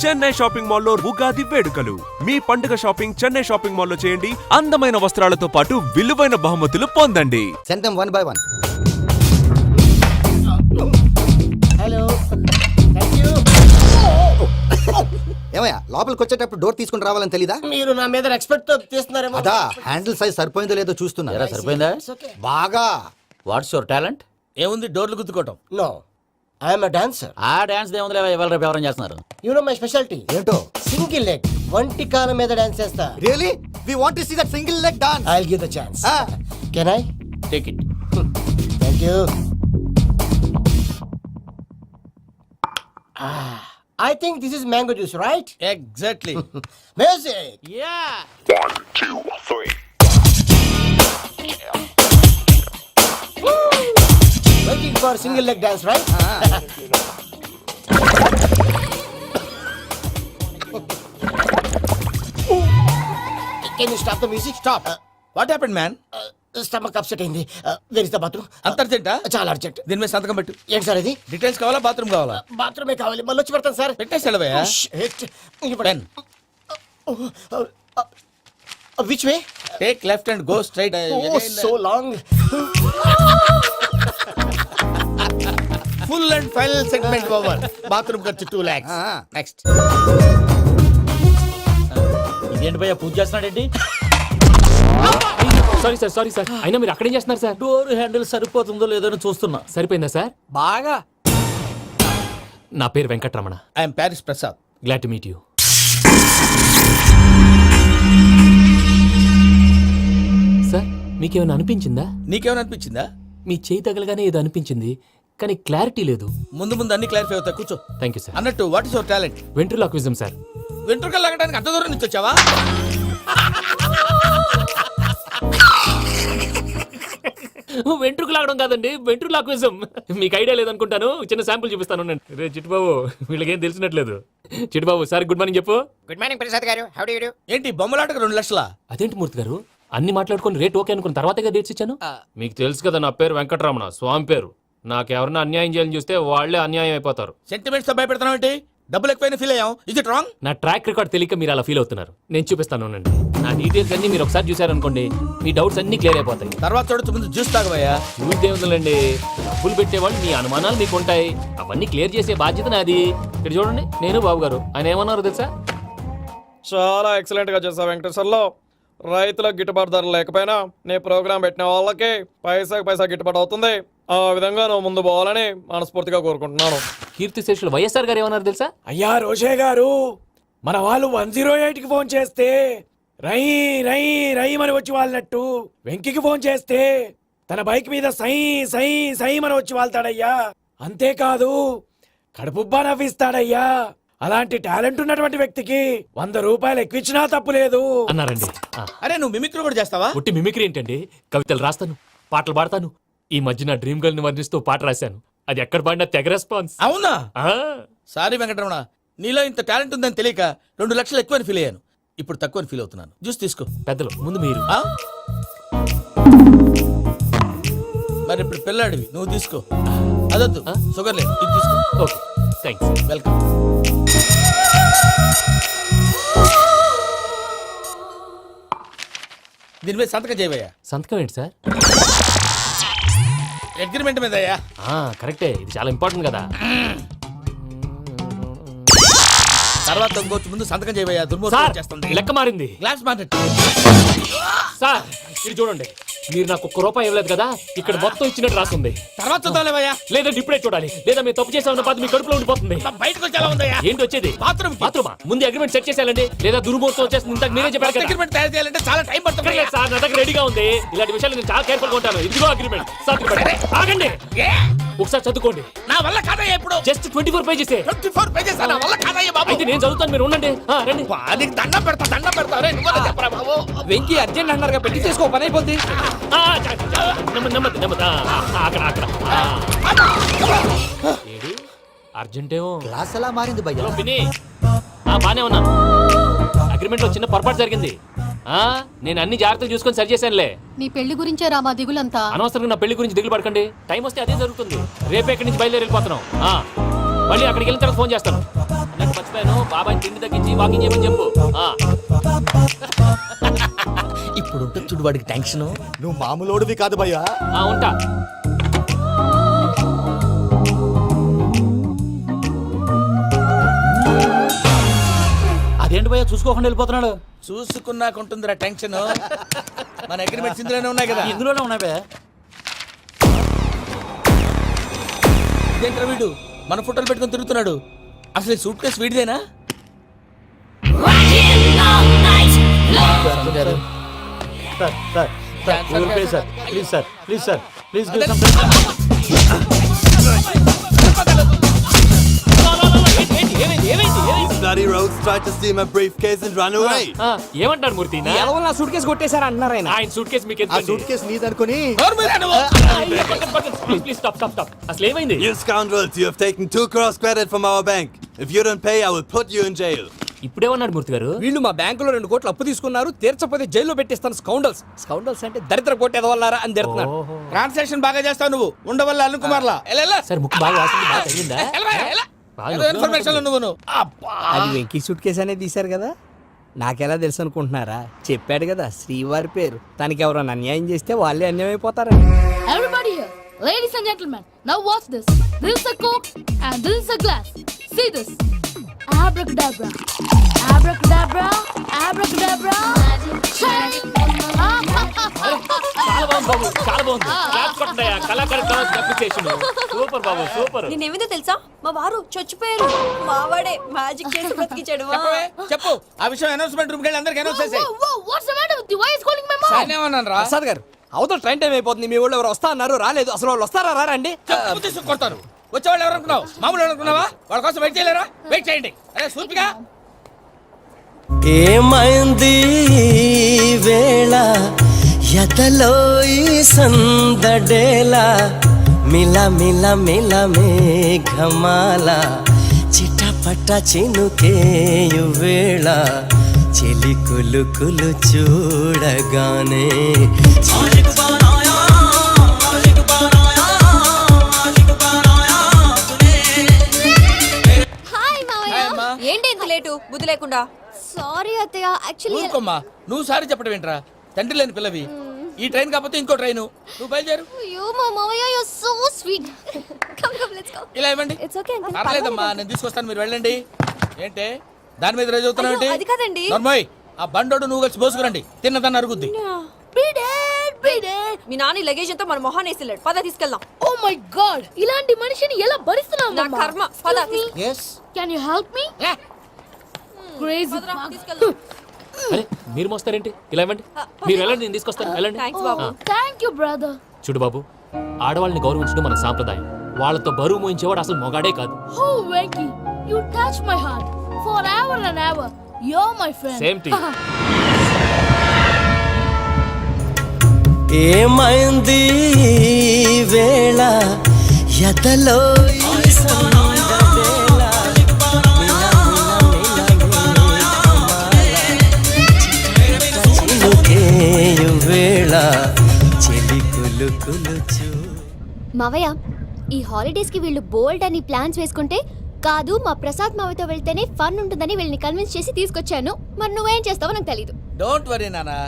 Chennai shopping మాల్లో ఉగాది వేడుకలు. మీ పండుగ షాపింగ్ చెన్నై షాపింగ్ మాల్లో చేయండి. అందమైన వస్త్రాలతో పాటు విలువైన బహుమతులు పొందండి. Send them one by one. Hello thank you. ఏమయ్యా లోపలికి వచ్చేటప్పుడు డోర్ తీసుకుని రావాలని తెలీదా? మీరు నా మీద ఎక్స్పెక్ట్ తో తీస్తున్నారేమో. అదా హ్యాండిల్ సైజ్ సరిపోయిందో లేదో చూస్తున్నా. సరిపోయిందా? బాగా. What's your talent? ఏముంది డోర్లు గుద్దుకోవటం. No I'm dancer. ఆ డాన్స్ దేవుందిలే, ఎవరు రేపు ఎవరైనా చేస్తున్నారు. యు నో మై స్పెషాలిటీ ఏంటో? సింగిల్ లెగ్ వంటి కాలం మీద డాన్స్ చేస్తా. Really we want to see that single leg dance. I will give the chance. Can I? Take it. Thank you. I think this is mango juice, right? Exactly. Music. Yeah 1, 2, 3. Waiting for single leg dance, right? Can you stop the music? Stop. What happened man? Stomach upset అయింది. Where is the bathroom? అంత అర్జెంటా? చాలా urgent. దీని మీద సంతకం పెట్టు. ఏంటి sir ఇది? డీటెయిల్స్ కావాలా బాత్రూమ్ కావాలా? బాత్రూమే కావాలి. మళ్ళీ వచ్చి పెడతాను సార్. పెట్టేసి వెళ్ళవయ్యా. Pen. Which way? Take left and go straight. Oh, so long. Full and final segment over. Bathroom ఖర్చు 2 lakhs. నెక్స్ట్. ఇదేంటి భయ్యా పూజ చేస్తున్నాడేంటి? సారీ సార్ అయినా మీరు అక్కడేం చేస్తున్నారు సార్? డోర్ హ్యాండిల్ సరిపోతుందో లేదో అని చూస్తున్నా. సరిపోయిందా సార్? బాగా. నా పేరు Venkatramana. I'm Paris Prasad. Glad to meet you. Sir మీకేమైనా అనిపించిందా? నీకేమైనా అనిపించిందా? మీ చేయి తగలగానే ఏదో అనిపించింది కానీ క్లారిటీ లేదు. ముందు ముందు అన్ని క్లారిఫై అవుతాయి. కూర్చో. Thank you sir. అన్నట్టు what is your talent? Ventriloquism sir. వెంట్రుకలు లాగడానికి అంత దూరం నుంచి వచ్చావా? వెంట్రుకు లాగడం కాదండి, వెంట్రులాక్విజం. మీకు ఐడియా లేదనుకుంటాను. చిన్న శాంపుల్ చూపిస్తాను. రే చిట్టుబాబు, వీళ్ళకేం తెలిసినట్లేదు. చిట్టుబాబు సార్ గుడ్ మార్నింగ్ చెప్పు. గుడ్ మార్నింగ్ ప్రసాద్ గారు. How do you do? ఏంటి బొమ్మలాటకు 2 లక్షలా? అదేంటి మూర్తి గారు, అన్ని మాట్లాడుకుని రేట్ ఓకే అనుకున్న తర్వాతగా డేట్స్ ఇచ్చాను. మీకు తెలుసు కదా నా పేరు వెంకటరమణ, స్వామి పేరు. నాకెవరన్నా అన్యాయం చేయాలని చూస్తే వాళ్లే అన్యాయం అయిపోతారు. సెంటిమెంట్స్ తో భయపెడతావు ఏంటి? డబ్బులు ఎక్కువైనా ఫీల్ అయ్యాం. Is it wrong? నా ట్రాక్ రికార్డ్ తెలియక మీరు అలా ఫీల్ అవుతున్నారు. నేను చూపిస్తాను ఉండండి. నా డీటెయిల్స్ అన్ని మీరు ఒకసారి చూసారనుకోండి, మీ డౌట్స్ అన్ని క్లియర్ అయిపోతాయి. తర్వాత చూడొచ్చు, ముందు జ్యూస్ తాగవయ్యా. చూస్తే ఉందండి, డబ్బులు పెట్టేవాళ్ళు మీ అనుమానాలు మీకు ఉంటాయి. అవన్నీ క్లియర్ చేసే బాధ్యత నాది. ఇక్కడ చూడండి, నేను బాబు గారు. ఆయన ఏమన్నారు తెలుసా? చాలా ఎక్సలెంట్ గా చేసావు వెంకటేశ్వర్లో. రైతులకు గిట్టుబాటు ధర లేకపోయినా నీ ప్రోగ్రాం పెట్టిన వాళ్ళకి పైసాకి పైసా గిట్టుబాటు అవుతుంది. ఆ విధంగా నువ్వు ముందు పోవాలని మనస్ఫూర్తిగా కోరుకుంటున్నాను. కీర్తి శేషులు వైఎస్ఆర్ గారు ఏమన్నారు తెలుసా? అయ్యా రోషే గారు, మన వాళ్ళు 108కి ఫోన్ చేస్తే రై రై రై అని వచ్చి వాళ్ళనట్టు, వెంకికి ఫోన్ చేస్తే తన బైక్ మీద సై సై సై అని వచ్చి వాళ్తాడయ్యా. అంతేకాదు కడుపుబ్బా నవ్విస్తాడయ్యా. అలాంటి టాలెంట్ ఉన్నటువంటి వ్యక్తికి 100 రూపాయలు ఎక్కువచ్చినా తప్పు లేదు అన్నారండి. అరే నువ్వు మిమిక్రీ కూడా చేస్తావా? ఒట్టి మిమిక్రీ ఏంటండి, కవితలు రాస్తాను, పాటలు పాడతాను. ఈ మధ్య నా డ్రీమ్ గర్ల్ ని వర్ణిస్తూ పాట రాశాను. అది ఎక్కడ పాడినా తెగ రెస్పాన్స్. అవునా? సారీ వెంకటరమణ, నీలో ఇంత టాలెంట్ ఉందని తెలియక 2 లక్షలు ఎక్కువని ఫీల్ అయ్యాను. ఇప్పుడు తక్కువని ఫీల్ అవుతున్నాను. జ్యూస్ తీసుకో. పెద్దలు ముందు మీరు. మరి ఇప్పుడు పిల్లాడివి, నువ్వు తీసుకో. అదొద్దు, షుగర్ లేదు, ఇది తీసుకో. Okay thanks. వెల్కమ్. దీని మీద సంతకం చేయవయ్యా. సంతకం ఏంటి సార్? అగ్రిమెంట్ మీద అయ్యా. కరెక్టే, ఇది చాలా ఇంపార్టెంట్ కదా. తర్వాత ఇంకొచ్చి ముందు సంతకం చేయవయ్యా. దుర్మోహం చేస్తుంది. లెక్క మారింది. Glass market. సార్ ఇది చూడండి, మీరు నాకు 1 రూపాయి ఇవ్వలేదు కదా, ఇక్కడ మొత్తం ఇచ్చినట్టు రాస్తుంది. తర్వాత చూద్దాంలేవయ్యా. లేదంటే ఇప్పుడే చూడాలి, లేదా మీరు తప్పు చేసామన్న బాధ మీ కడుపులో ఉండిపోతుంది. బయటకు వచ్చేలా ఉందయ్యా. ఏంటి వచ్చేది? బాత్రూమా? ముందు అగ్రిమెంట్ సెట్ చేసేయాలండి, లేదా దుర్మూర్తం వచ్చేస్తుంది. ఇంతకు మీరే చెప్పారు కదా. అగ్రిమెంట్ తయారు చేయాలంటే చాలా టైం పడుతుంది సార్. నా దగ్గర రెడీగా ఉంది. ఇలాంటి విషయాలు నేను చాలా కేర్ఫుల్ గా ఉంటాను. ఇదిగో అగ్రిమెంట్. ఆగండి, ఒకసారి చదువుకోండి. నా వల్ల కాదయ్యా. ఇప్పుడు జస్ట్ 24 పేజెస్. 24 పేజెస్ నా వల్ల కాదయ్యా బాబు. అయితే నేను చదువుతాను, మీరు ఉండండి. రండి. అది దండం పెడతా. రే నువ్వు చెప్పరా బాబు. వెంకీ అర్జెంట్ అన్నారుగా, పెట్టి చేసుకో, పని అయిపోద్ది. నెమ్మది. అక్కడ ఏడి అర్జెంటేమో. క్లాస్ ఎలా మారింది భయ్యా? పిన్ని బానే ఉన్నాను. అగ్రిమెంట్ లో చిన్న పొరపాటు జరిగింది. నేను అన్ని జాగ్రత్తలు చూసుకొని సరి చేశానులే. నీ పెళ్లి గురించే రామా దిగులంతా. అనవసరంగా నా పెళ్లి గురించి దిగులు పడకండి. టైం వస్తే అదే జరుగుతుంది. రేపే ఇక్కడి నుంచి బయలుదేరి వెళ్ళిపోతున్నాం. మళ్ళీ అక్కడికి వెళ్ళిన తర్వాత ఫోన్ చేస్తాను. నేను మర్చిపోయాను బాబాయ్ తిండి తగ్గించి వాకింగ్ చేయమని చెప్పు ఆ, ఇప్పుడు ఉంటుంది చూడు వాడికి టెన్షన్. నువ్వు మామూలోడివి కాదు భయ్యా. ఆ, ఉంటా. అదేంటి భయ్యా చూసుకోకుండా వెళ్ళిపోతున్నాడు? చూసుకున్నాకుంటుందిరా టెన్షన్. మన అగ్రిమెంట్స్ ఇందులోనే ఉన్నాయి కదా. ఇందులోనే ఉన్నాయి భయ్యా. ఇదేంట్రా వీడు మన ఫోటోలు పెట్టుకొని తిరుగుతున్నాడు? అసలు సూట్ కేసు వీడిదేనా? Please sir please sir please ఏంటి, ఏమైంది ఏమైంది ఏమైంది? Bloody rogues tried to steal my briefcase and run away. ఆ, ఏమంటారు మూర్తి ఈయన? నా సూట్ కేసు కొట్టేశారు అంటున్నారు ఆయన. ఆయన సూట్ కేసు మీకు ఆ సూట్ కేసు నీదనుకుని. ఎవరు మీరా నువ్వు? Please please stop stop stop. అసలు ఏమైంది? You scoundrels, you have taken 2 crores credit from our bank. If you don't pay, I will put you in jail. ఇప్పుడేమన్నాడు మూర్తి గారు? వీళ్ళు మా బ్యాంకులో 2 కోట్లు అప్పు తీసుకున్నారు, తీర్చకపోతే జైల్లో పెట్టిస్తాను. స్కౌండల్స్ స్కౌండల్స్ అంటే దరిద్ర కోట ఎదవల్లారా అని తిడుతున్నాడు. ట్రాన్సాక్షన్ బాగా చేస్తావు నువ్వు. ఉండవల్ల అల్లు కుమార్లా ఎలా సార్ ముక్కు బాగా వాసింది, బాగా తగిలిందా? బాగా ఇన్ఫర్మేషన్ నువ్వు. అది వెంకీ సూట్ కేసు అనేది తీశారు కదా, నాకెలా తెలుసు అనుకుంటున్నారా? చెప్పాడు కదా శ్రీవారి పేరు. తనకి ఎవరైనా అన్యాయం చేస్తే వాళ్ళే అన్యాయం అయిపోతారా? Everybody here, ladies and gentlemen, now watch this. This is a coke and this is a glass. See this. Abracadabra. Abracadabra. Abracadabra. చాలా బాగుంది బాబు, చాలా బాగుంది. క్లాప్స్ కొట్టండి, కళాకారు అప్రిసియేషన్. సూపర్ బాబు, సూపర్. నేనేమిందో తెలుసా, మా వారు చచ్చిపోయారు. మావాడే మ్యాజిక్ చేసి బ్రతికించాడు. చెప్పు ఆ విషయం అనౌన్స్మెంట్ రూమ్ కెళ్ళి అందరికి అనౌన్స్ చేసేయ్. What's the matter with you? Why is calling my mom? నేనేమన్నాను రా? ప్రసాద్ గారు, అవతల ట్రైన్ టైం అయిపోతుంది. మీ వాళ్ళు ఎవరు వస్తా అన్నారు, రాలేదు. అసలు వాళ్ళు వస్తారా రారా అండి? చెప్పు తీసుకు కొడతారు. వచ్చేవాళ్ళు ఎవరు అనుకున్నావు? మామూలు అనుకున్నావా? వాళ్ళ కోసం వెయిట్ చేయలేరా? వెయిట్ చేయండి. అరే సూపిగా ఏమైంది వేళ ఎదలో ఈ సందడేలా మిల మిల మిల మేఘమాల చిటపట చినుకేయు వేళ చెలి కులు కులు చూడగానే హాయ్ మావయ్య. ఏంటి ఇంత లేటు బుద్ధి లేకుండా? సారీ అత్తయ్య, యాక్చువల్లీ ఊరుకోమ్మా. నువ్వు సారి చెప్పడం ఏంట్రా? తండ్రి లేని పిల్లవి. ఈ ట్రైన్ కాకపోతే ఇంకో ట్రైన్. నువ్వు బయలుదేరు. అయ్యో మా మావయ్య, you are so sweet. Come come let's go. ఇలా ఇవ్వండి. ఇట్స్ ఓకే అండి. పర్లేదమ్మా, నేను తీసుకొస్తాను, మీరు వెళ్ళండి. ఏంటే దాని మీద రేజ్ అవుతున్నావు ఏంటి? అయ్యో, అది కాదండి. నర్మోయ్, ఆ బండోడు నువ్వు కలిసి పోసుకురండి. తిన్నదాన్ని అరుగుద్ది. మీ నాని లగేజ్ అంతా మన మొహాన్ని వేసిల్లాడు. పద తీసుకెళ్దాం. ఓ మై గాడ్, ఇలాంటి మనిషిని ఎలా భరిస్తున్నావు? నా కర్మ. పద. Can you help me? Crazy. తీసుకెళ్దాం. అరే మీరు మోస్తారేంటి? ఇలా ఇవ్వండి. మీరు వెళ్ళండి, నేను తీసుకొస్తాను. వెళ్ళండి. థాంక్స్ బాబు. Thank you brother. చూడు బాబు, ఆడవాళ్ళని గౌరవించడం మన సాంప్రదాయం. వాళ్ళతో బరువు మోయించేవాడు అసలు మొగాడే కాదు. Oh Venky, you touch my heart forever and ever. You are my friend. Same to you. ఏమైంది వేళ ఎదలో ఈ సందడేలా చినుకేయు వేళ చెలి కులు కులు చూ. మావయ్య, ఈ హాలిడేస్ కి వీళ్ళు బోల్డ్ అని ప్లాన్స్ వేసుకుంటే కాదు మా ప్రసాద్ మావయ్యతో వెళ్తేనే ఫన్ ఉంటుందని వీళ్ళని కన్విన్స్ చేసి తీసుకొచ్చాను. మరి నువ్వేం చేస్తావో నాకు తెలీదు. డోంట్ వరీ నానా.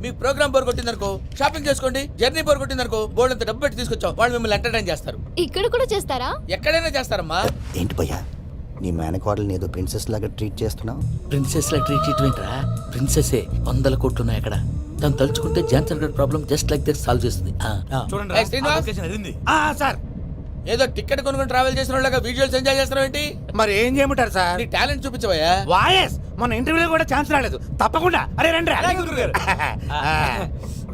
మీ ప్రోగ్రామ్ బోర్ కొట్టిందనుకో షాపింగ్ చేసుకోండి. జర్నీ బోర్ కొట్టిందనుకో బోర్డు అంత డబ్బు పెట్టి తీసుకొచ్చాం. వాళ్ళు మిమ్మల్ని ఎంటర్టైన్ చేస్తారు. ఇక్కడ కూడా చేస్తారా? ఎక్కడైనా చేస్తారమ్మా. ఏంటి భయ్యా, నీ మేనకోడల్ని ఏదో ప్రిన్సెస్ లాగా ట్రీట్ చేస్తున్నావు? ప్రిన్సెస్ లా ట్రీట్ చేయటమేంట్రా? ప్రిన్సెసే 100 కోట్లు ఉన్నాయి అక్కడ. తను తలుచుకుంటే జాన్సన్ గడ్ problem just like this solve చేస్తుంది. ఏయ్, శ్రీనివాస్. సార్ ఏదో టికెట్ కొనుక్కొని ట్రావెల్ చేసిన వాళ్ళగా విజువల్స్ ఎంజాయ్ చేస్తున్నావు ఏంటి? మరి ఏం చేయమంటారు సార్? నీ టాలెంట్ చూపించవయ్యా. వాయస్ మన ఇంటర్వ్యూలో కూడా ఛాన్స్ రాలేదు. తప్పకుండా అరే రండి.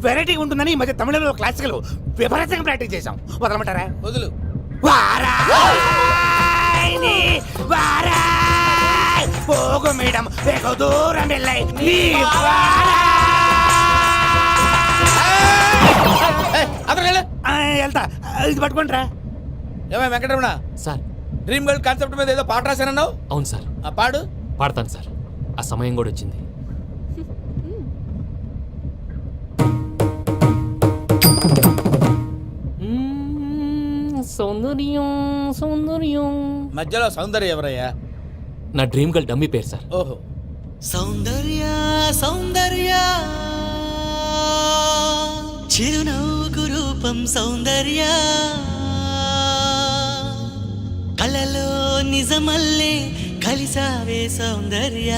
వెరైటీ ఉంటుందని ఈ మధ్య తమిళంలో క్లాసికల్ విపరీతంగా ప్రాక్టీస్ చేశాం. వదలమంటారా? వదులు. వారాయని వారాయ్ పోగు మేడం వెగు దూరం వెళ్ళై నీ వెళ్తా. ఇది పట్టుకుంటారా? ఏమై Venkataramana, sir. Dream girl concept మీద ఏదో పాట రాశానన్నావు. అవును సార్. ఆ పాడు. పాడతాను సార్. ఆ సమయం కూడా వచ్చింది. సౌందర్యం సౌందర్యం. మధ్యలో సౌందర్యం ఎవరయ్యా? నా డ్రీమ్ గర్ల్ డమ్మీ పేరు సార్. ఓహో, సౌందర్య సౌందర్య చిరునవ్వుకు రూపం సౌందర్య కలలో నిజమల్లే కలిసావే సౌందర్య